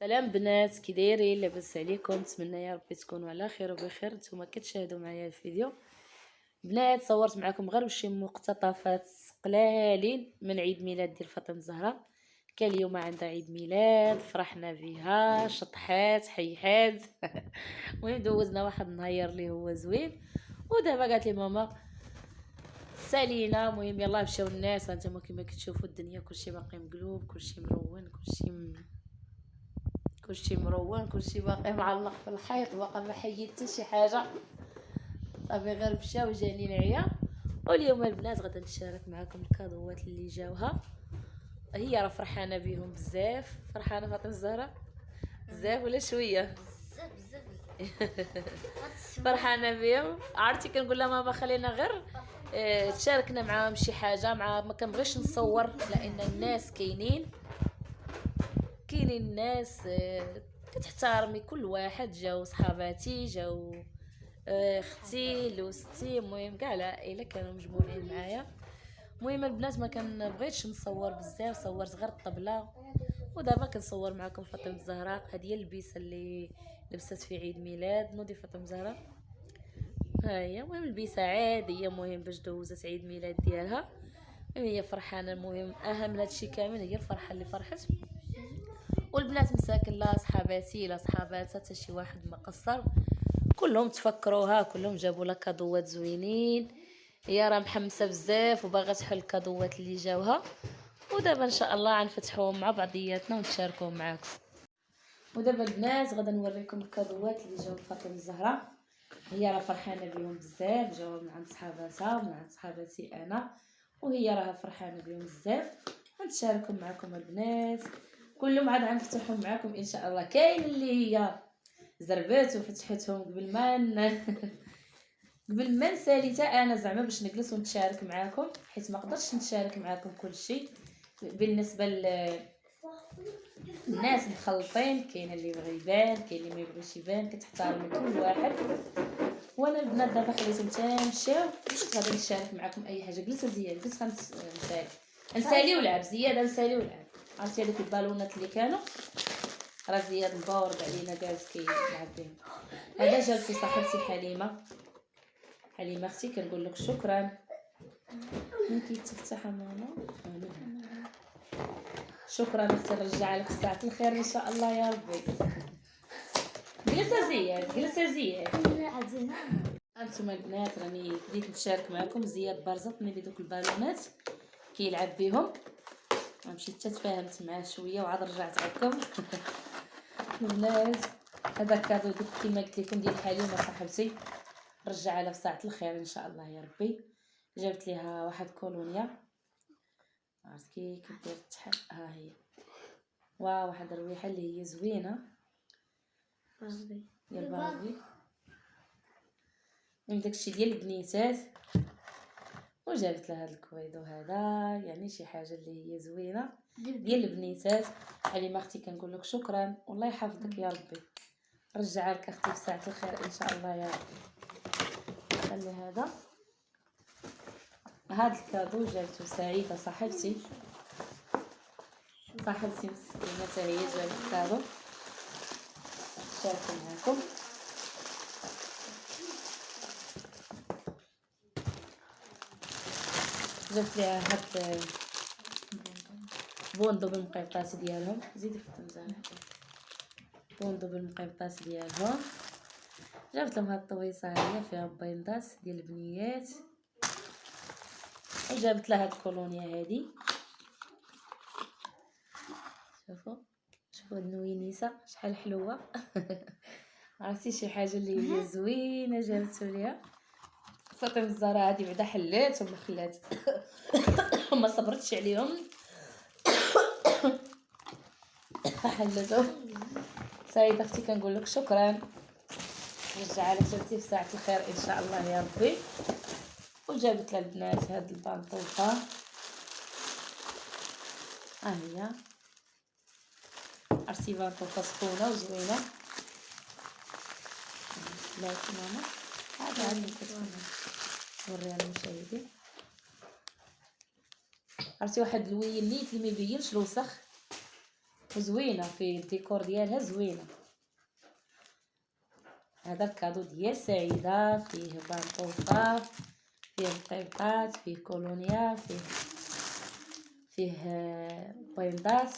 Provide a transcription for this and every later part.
سلام بنات، كي دايرين؟ لاباس عليكم؟ نتمنى يا ربي تكونوا على خير وبخير. نتوما كتشاهدوا معايا الفيديو. بنات، صورت معكم غير شي مقتطفات قلالين من عيد ميلاد ديال فاطمه الزهراء. كان اليوم عندها عيد ميلاد، فرحنا بها، شطحات حيحات. المهم دوزنا واحد النهار اللي هو زوين. ودابا قالت لي ماما سالينا، المهم يلاه مشاو الناس. هانتوما كما كتشوفوا الدنيا كلشي باقي مقلوب، كلشي مرون، كلشي مرون، كلشي باقي معلق في الحيط، باقا ما حيد حتى شي حاجه. صافي غير مشاو جاني العيا. واليوم البنات غادا نشارك معكم الكادوات اللي جاوها. هي راه فرحانه بهم بزاف. فرحانه فاطمه الزهراء بزاف ولا شويه؟ فرحانه بهم. عرفتي كنقول لها ماما خلينا غير تشاركنا معاهم شي حاجه، مع ما كنبغيش نصور لان الناس كاينين الناس كتحترمي كل واحد. جاو صحاباتي، جاو اختي لوستي، المهم كاع العائله كانوا مجموعين معايا. المهم البنات ما كنبغيتش نصور بزاف، صورت غير الطبله. ودابا كنصور معكم فاطمه الزهراء. هذه هي اللبسه اللي لبست في عيد ميلاد نوضي فاطمه الزهراء. ها هي المهم لبسه عاديه، المهم باش دوزت عيد ميلاد ديالها. هي فرحانه. المهم اهم من هادشي كامل هي الفرحه اللي فرحت. والبنات مساكن لا صحاباتي لا صحاباتها حتى شي واحد ما قصر، كلهم تفكروها، كلهم جابوا لها كادوات زوينين. هي راه محمسه بزاف وباغا تحل الكادوات اللي جاوها. ودابا ان شاء الله غنفتحوهم مع بعضياتنا ونتشاركوهم معاكم. ودابا البنات غادا نوريكم الكادوات اللي جاو فاطمه الزهراء. هي راه فرحانه بهم بزاف، جاوا من عند صحاباتها ومن عند صحاباتي انا، وهي راه فرحانه بهم بزاف. غنتشاركهم معكم البنات كلهم، عاد غنفتحهم معكم ان شاء الله. كاين اللي هي زربات وفتحتهم قبل ما قبل ما نسالي حتى انا زعما باش نجلس ونتشارك معكم، حيت ما قدرتش نتشارك معكم كل شيء. بالنسبه للناس مخلطين، كاين اللي بغى يبان، كاين اللي ما يبغيش يبان، كتحترمي كل واحد. وانا البنات دابا خليتهم تمشاو، غادي نشارك معكم اي حاجه. جلسه زياد، جلس نسالي ولعب زياد، نسالي ولعب. عرفتي هذوك البالونات اللي كانوا، راه زياد مبورد علينا جالس كيلعب بهم. هذا جا لكم صاحبتي حليمه اختي، كنقول لك شكرا. من كيتفتح ماما؟ شكرا اختي، نرجع لك ساعه الخير ان شاء الله يا ربي. جلسه زياد. انتم البنات راني بديت نشارك معكم. زياد برزطني بدوك البالونات كيلعب بهم، مشيت تفاهمت معاه شويه وعاد رجعت عندكم. البنات هذا كادو كيما قلت لكم ديال حليمه صاحبتي، رجع لها في ساعه الخير ان شاء الله يا ربي. جابت ليها واحد كولونيا، عرفت كي كدير تحل. ها هي واحد الرويحه اللي هي زوينه ديال باربي، من داكشي ديال البنيتات. وجابت لها هذا الكويدو هذا، يعني شي حاجه اللي هي زوينه ديال البنيتات. حليمه اختي كنقول لك شكرا، والله يحفظك يا ربي. رجع لك اختي في ساعه الخير ان شاء الله يا ربي. خلي هذا الكادو جابته سعيده صاحبتي مسكينه حتى هي جابت الكادو شاركوا معكم. جبت ليها هاد بوندو بالمقيبطات ديالهم، زيدي في التمزانه، بوندو بالمقيبطات ديالهم. جابت لهم هاد الطويصه هي فيها بيضات ديال البنيات. وجابت لها هاد الكولونيا هادي، شوفوا هاد النوينيسه شحال حلوه. عرفتي شي حاجه اللي هي زوينه جابتو ليها فاطمه الزهراء. هادي بعدا حلات وما خلات وما صبرتش عليهم، حلتهم. سعيده اختي كنقول لك شكرا، رجع لك جبتي في ساعه الخير ان شاء الله يا ربي. وجابت لها البنات هاد البانطوفه، ها هي عرفتي بانطوفه سخونه وزوينه. بلاتي ماما هذا عندي نوريها للمشاهدين. عرفتي واحد اللوين نيت اللي ما يبينش الوسخ، وزوينه فيه الديكور ديالها زوينه. هذا الكادو ديال سعيده، فيه بانطوفه، فيه مطيبات، فيه كولونيا، فيه بيضات.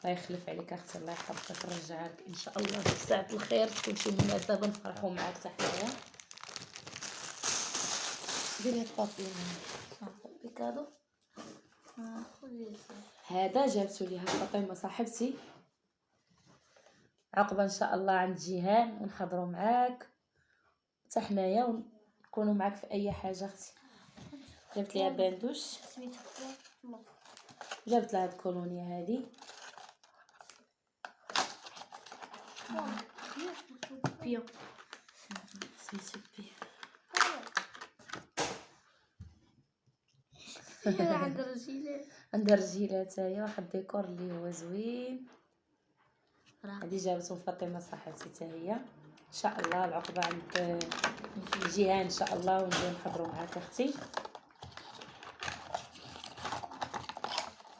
الله يخلف عليك اختي، الله يحفظك، نرجعها لك ان شاء الله في ساعه الخير، تكون شي مناسبه نفرحوا معاك حتى حنايا. ديري هاد البابي صافي كادو. هذا جابتو ليها فاطمه صاحبتي، عقبه ان شاء الله عند جيهان ونحضروا معاك حتى حنايا ونكونوا معاك في اي حاجه اختي. جبت ليها باندوش، جبت لها هاد الكولونيا هادي بيو سميتو بيو. عندها رجيله تاهي، واحد الديكور اللي هو زوين. هادي جابتهم فاطمه صاحبتي حتى هي. ان شاء الله العقبه عند جيهان ان شاء الله ونجيو نحضروا معاك اختي.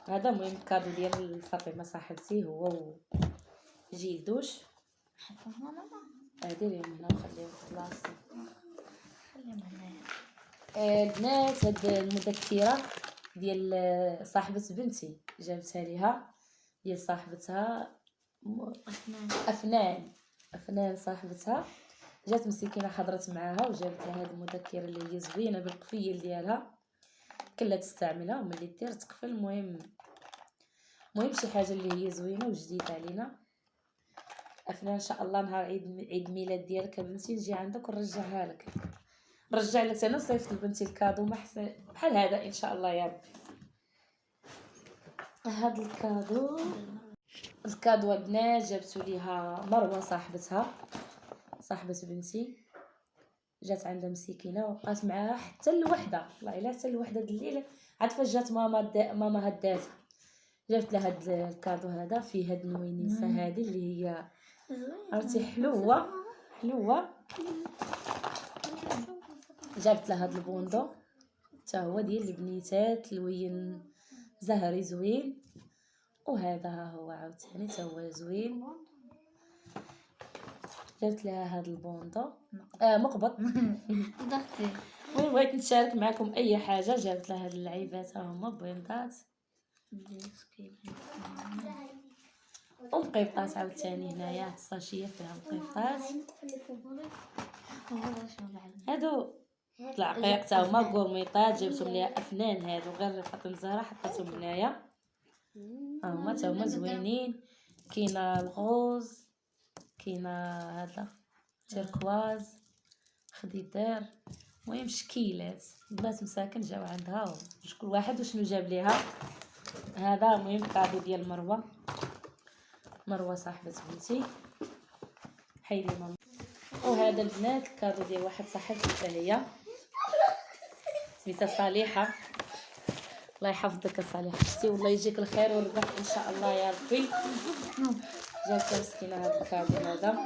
هذا المهم الكادو ديال فاطمه صاحبتي هو جيدوش. ديريهم هنا وخليهم في بلاصتهم. البنات هاد المذكره ديال صاحبه بنتي جابتها ليها، ديال صاحبتها افنان صاحبتها، جات مسكينه حضرت معاها وجابت لها هاد المذكره اللي هي زوينه بالقفيل ديالها، كلها تستعملها وملي دير تقفل. المهم شي حاجه اللي هي زوينه وجديده علينا. افنان ان شاء الله نهار عيد ميلاد ديالك بنتي نجي عندك ونرجعها لك، نرجع لك انا صيفط لبنتي الكادو بحال هذا ان شاء الله يا ربي. هاد الكادو البنات جابتو ليها مروه صاحبه بنتي، جات عندها مسكينه وبقات معاها حتى الوحده، والله الا حتى الوحده د الليل عاد فاش جات ماما هداتها. جابت لها هاد الكادو هذا فيه هاد النوينيسه هذه اللي هي عرفتي حلوه. جابت لها هاد البوندو حتى هو ديال البنيتات الوين زهري زوين، وهذا ها هو عاوتاني حتى هو زوين. جبت لها هاد البوندو مقبط. ضغطي المهم بغيت نشارك معكم اي حاجه. جابت لها هاد اللعيبات ها هما بيضات ومقيبطات عاوتاني هنايا الساشيه فيها مقيبطات. هادو العقيق تا هما غورميطات جبتهم ليها افنان، هادو غير فاطمه الزهراء حطيتهم هنايا ها هما تا هما زوينين. كاينه الغوز، كاينه هذا تيركواز خديدار، المهم شكيلات. البنات مساكن جاو عندها كل واحد وشنو جاب ليها. هذا المهم كادو ديال مروه صاحبه بنتي حيدي ماما. وهذا البنات الكادو ديال واحد صاحبتي حتى هي سميتها صالحه، الله يحفظك صالحه اختي والله يجيك الخير والربح ان شاء الله يا ربي. جات مسكينه هذا الكادو هذا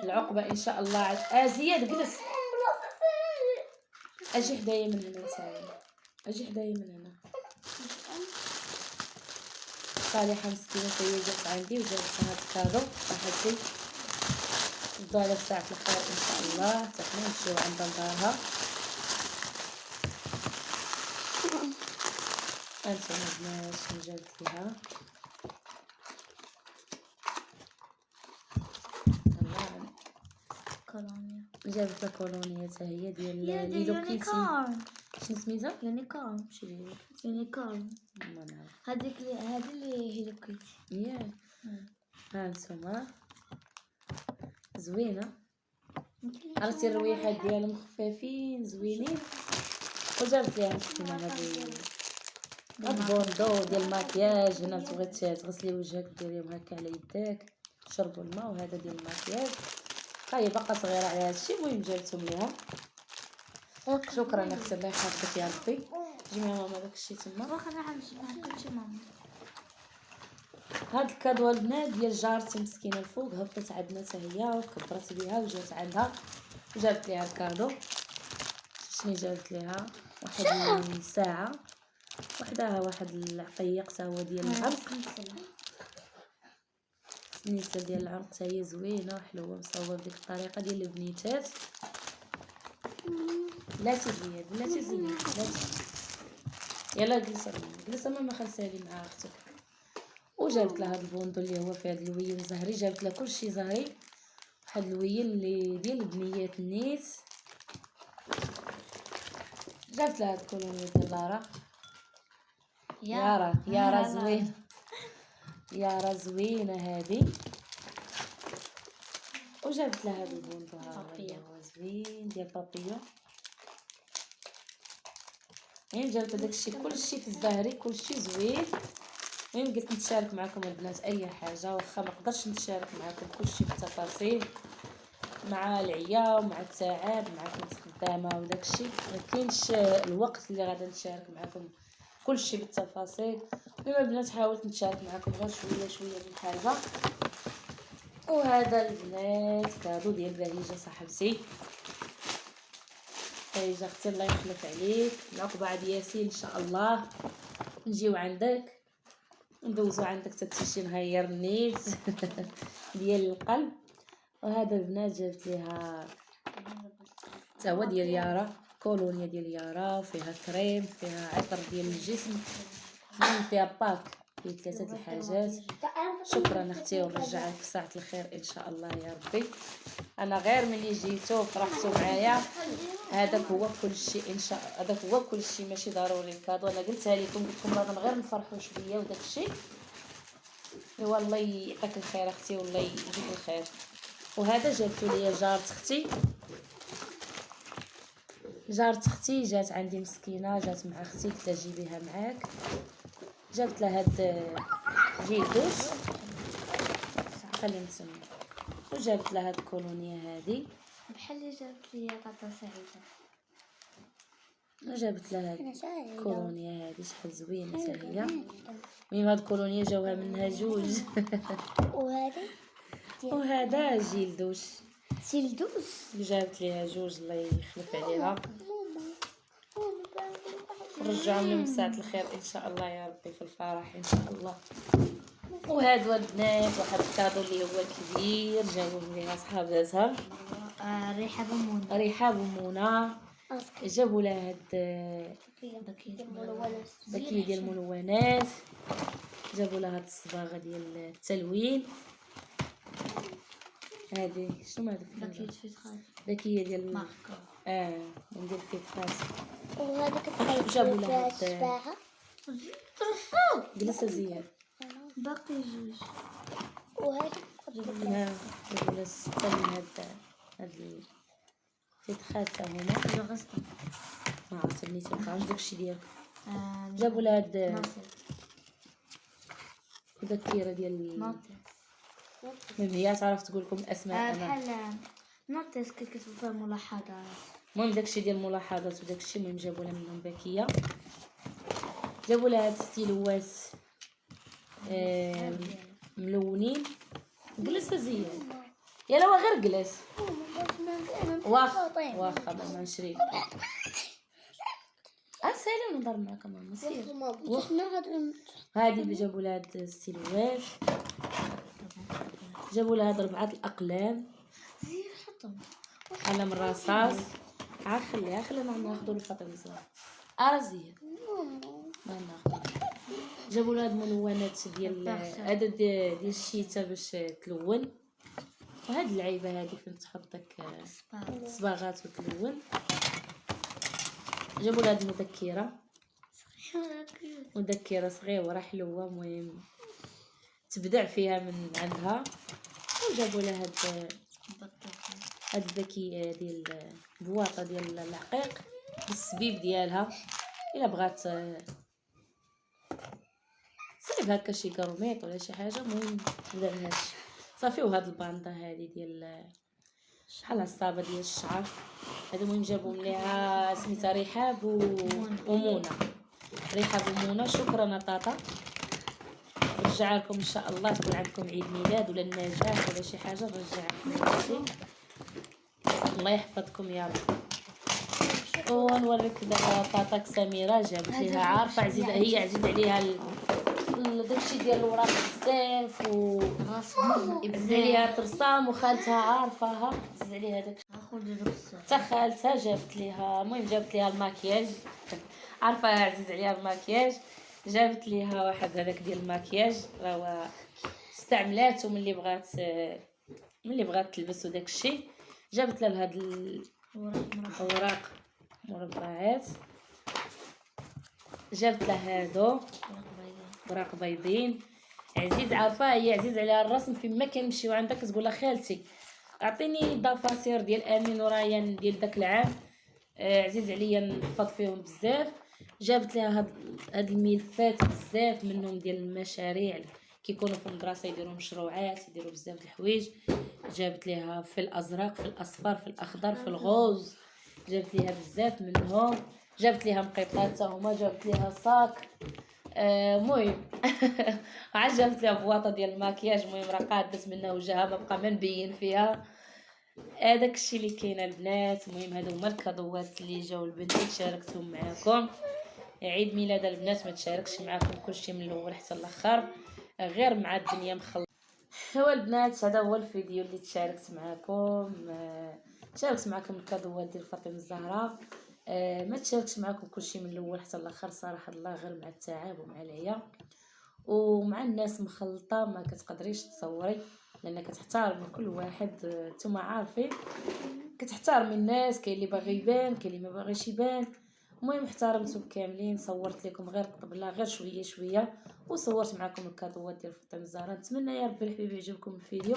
العقبه ان شاء الله. زياد جلس، اجي حدايا من هنا نتايا، اجي حدايا من هنا. صالحه مسكينه هي جات عندي وجابت هذا الكادو صاحبتي. نبداو في ساعه الخير ان شاء الله حتى حنا نمشيو عند دارها. انتم البنات شنو جابت ليها؟ كولونيا، جابت لها كولونيا حتى هي ديال ليلو كيتي. شنو سميتها؟ يونيكورن. شي يونيكورن ما نعرف. هذيك اللي هي كيتي ياك. ها انتما زوينه، عرفتي الرويحات ديالهم خفافين زوينين. وجابت ليها مسكينه هذه البوندو ديال الماكياج. هنا بغيتي تغسلي وجهك ديريهم هكا على يداك تشربوا الماء، وهذا ديال الماكياج. هاي باقا صغيره على هادشي. المهم جابتهم ليها. شكرا اختي الله يحفظك يا ربي. جيبي ماما داكشي تما. واخا انا غنمشي كلشي ماما. هاد الكادو البنات ديال جارتي مسكينه الفوق هبطت عندنا حتى هي وكبرت بها وجات عندها وجابت ليها الكادو. شنو جابت ليها؟ واحد الساعه وحدها، واحد العقيق حتى هو ديال العرق. النيسه ديال العنق حتى هي زوينه وحلوه مصوبه بديك الطريقه ديال البنيتات. بلاتي زياد بلاتي زياد بلاتي. يلا جلس ماما خلصها مع اختك. وجابت لها هاد البوندو اللي هو فيه هاد اللوين زهري، جابت لها كلشي زهري، واحد اللوين اللي ديال البنيات نيت. جابت لها هاد الكولونيه ديال لارا. يارا زوين، يارا زوينه هادي. وجابت لها هاد البوندو اللي هو زوين ديال بابيو. يعني جابت داكشي كلشي في الزهري كلشي زوين. المهم قلت نتشارك معكم البنات اي حاجه، واخا ما نقدرش نتشارك معكم كلشي بالتفاصيل مع العيا ومع التعب مع كنت خدامه وداكشي، ما كاينش الوقت اللي غادا نشارك معكم كلشي بالتفاصيل. المهم البنات حاولت نتشارك معكم غير شويه شويه من حاجه. وهذا البنات كادو ديال بهيجه صاحبتي. بهيجه اختي الله يخلف عليك، العقبه عاد ياسين ان شاء الله نجيو عندك ندوزو عندك حتى شي نغير نيت ديال القلب. وهذا البنات جابت ليها حتى هو ديال يارا، كولونيا ديال يارا، فيها كريم، فيها عطر ديال الجسم، المهم فيها باك فيه 3 الحاجات. شكرا اختي ونرجعك في ساعه الخير ان شاء الله يا ربي. انا غير ملي جيتو فرحتوا معايا، هذاك هو كلشي ان شاء الله، هذاك هو كلشي ماشي ضروري الكادو. انا قلتها لكم قلت لكم راه غير نفرحوا شويه وداك الشيء. ايوا الله يعطيك الخير اختي والله يجيك الخير. وهذا جابتو ليا جارة اختي، جارة اختي جات عندي مسكينه، جات مع اختي قلت لها جيبيها معاك، جابت لها هاد جيلدوش خلي نسمي، وجابت لها هاد الكولونيه هادي بحال اللي جابت لي طاطا سعيده. وجابت لها هاد الكولونيه هادي شحال زوينه حتى هي. المهم هاد الكولونيه جاوها منها جوج وهذا جيلدوش جابت ليها جوج الله يخلف عليها. نرجعهم لهم ساعة الخير ان شاء الله يا ربي في الفرح ان شاء الله. وهادو البنات واحد الكادو اللي هو كبير جابوه ليها صحاباتها، رحاب ومنى جابوا لها هاد بكيه ديال الملونات، جابوا لها هاد الصباغه ديال التلوين. هذه شنو هذا؟ بكيه ديال ماركه ندير فيه خاص. وهذا كتحيد جابوا لها السباعة. جلسه زياد باقي جوج. وهذا جابوا لها سته من هاد الفيتخات هنا غصب ما عرفت بنيتي ما عرفتش داكشي ديالك. جابوا لها هاد مذكره ديال المهم هي تعرف تقول لكم الاسماء. انا بحال نوتيس كتكتبوا فيها ملاحظات. المهم داكشي ديال الملاحظات وداكشي. المهم جابوا لها منهم بكيه، جابوا لها هاد ستيلوات ملونين. جلس زياد يلا وغير جلس واخا ما نشري سالي ونهضر معاك ماما سير. هادي جابوا لها هاد الستيلوات، جابوا لها هاد 4 الاقلام قلم رصاص. خلينا ناخذوا الفطر زين زياد ما ناخذ. جابوا لها هاد الملونات ديال هذا ديال الشتاء باش تلون. وهاد اللعيبه هادي فين تحط داك صباغات وتلون. جابوا لها هاد مذكره صغيره حلوه المهم تبدع فيها من عندها. وجابوا لها هاد البكيه ديال البواطه ديال العقيق بالسبيب ديالها الا بغات تصيب هكا شي كروميط ولا شي حاجه. المهم درنا هادشي صافي. وهاد الباندا هادي ديال بحال الصابه ديال الشعر هادو. المهم جابوا ليها سميتها رحاب ومنى. رحاب ومنى شكرا طاطا. نرجع لكم ان شاء الله تكون عندكم عيد ميلاد ولا النجاح ولا شي حاجه نرجع لكم هادشي. الله يحفظكم يا رب. ونوريك دابا طاطاك سميره جابت ليها عارفه عزيزه هي عزيز عليها داكشي ديال الوراق بزاف و راسهم بز عليها ترسام وخالتها عارفاها بز عليها داك اخذ الرصاص. حتى خالتها جابت ليها المهم جابت ليها الماكياج عارفاها عزيز عليها الماكياج جابت ليها واحد هذاك ديال الماكياج راه استعملاتو ملي بغات تلبسو داكشي جابت لها هاد الأوراق مربعات جابت لها هادو اوراق بيضين عزيز عارفه هي عزيز عليها الرسم فين ما كنمشيو عندها كتقول لها خالتي اعطيني ضفاسير ديال امين وريان ديال داك العام عزيز عليا نحفظ فيهم بزاف جابت لها هاد الملفات بزاف منهم ديال المشاريع كيكونوا في المدرسه يديروا مشروعات يديروا بزاف د الحوايج جابت لها في الازرق في الاصفر في الاخضر في الغوز جابت لها بزاف منهم جابت لها مقيطات حتى هما جابت لها صاك المهم عاد جابت لها بواطه ديال الماكياج المهم راه قادت منها وجهها ما بقى ما نبين فيها هذاك الشيء اللي كاين البنات المهم هادو هما الكادوات اللي جاو البنات شاركتهم معكم عيد ميلاد البنات ما تشاركش معكم كلشي من الاول حتى الاخر غير مع الدنيا مخلصه هو البنات هذا هو الفيديو اللي تشاركت معكم شاركت معكم الكادوات ديال فاطمه الزهراء ما تشاركش معكم كلشي من الاول حتى الاخر صراحه الله غير مع التعب ومع العيا ومع الناس مخلطه ما كتقدريش تصوري لان كتحتار من كل واحد نتوما عارفين كتحتار من الناس كاين اللي باغي يبان كاين اللي ما باغيش يبان المهم احترمتكم كاملين صورت لكم غير قبل غير شويه وصورت معكم الكادوات ديال فاطمه الزهراء نتمنى يا ربي الحبيب يعجبكم الفيديو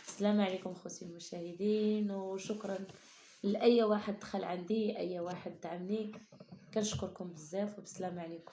السلام عليكم خوتي المشاهدين وشكرا لاي واحد دخل عندي اي واحد دعمني كنشكركم بزاف وبسلام عليكم.